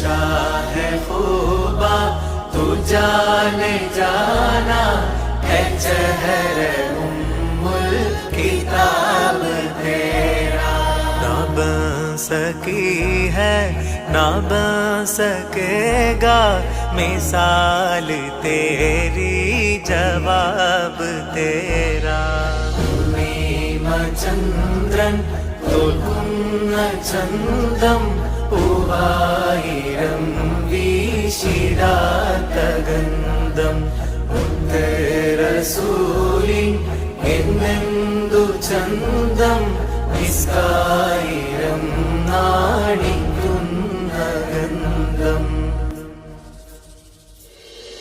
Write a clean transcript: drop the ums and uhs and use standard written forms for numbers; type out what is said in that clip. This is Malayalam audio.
गुशा है खूबा तू जाने जाना है चेहर उम्मुल किताब तेरा। ना बन सकी है ना बन सकेगा मिसाल तेरी जवाब तेरा। ചന്ദ്രൻ തോൽക്കുന്ന ചന്തം പൂവായിരം വീശിടാത്ത ഗന്ധം മുത്തറസൂലിൻ എന്നെന്തു ചന്തം നിസ്കായിരം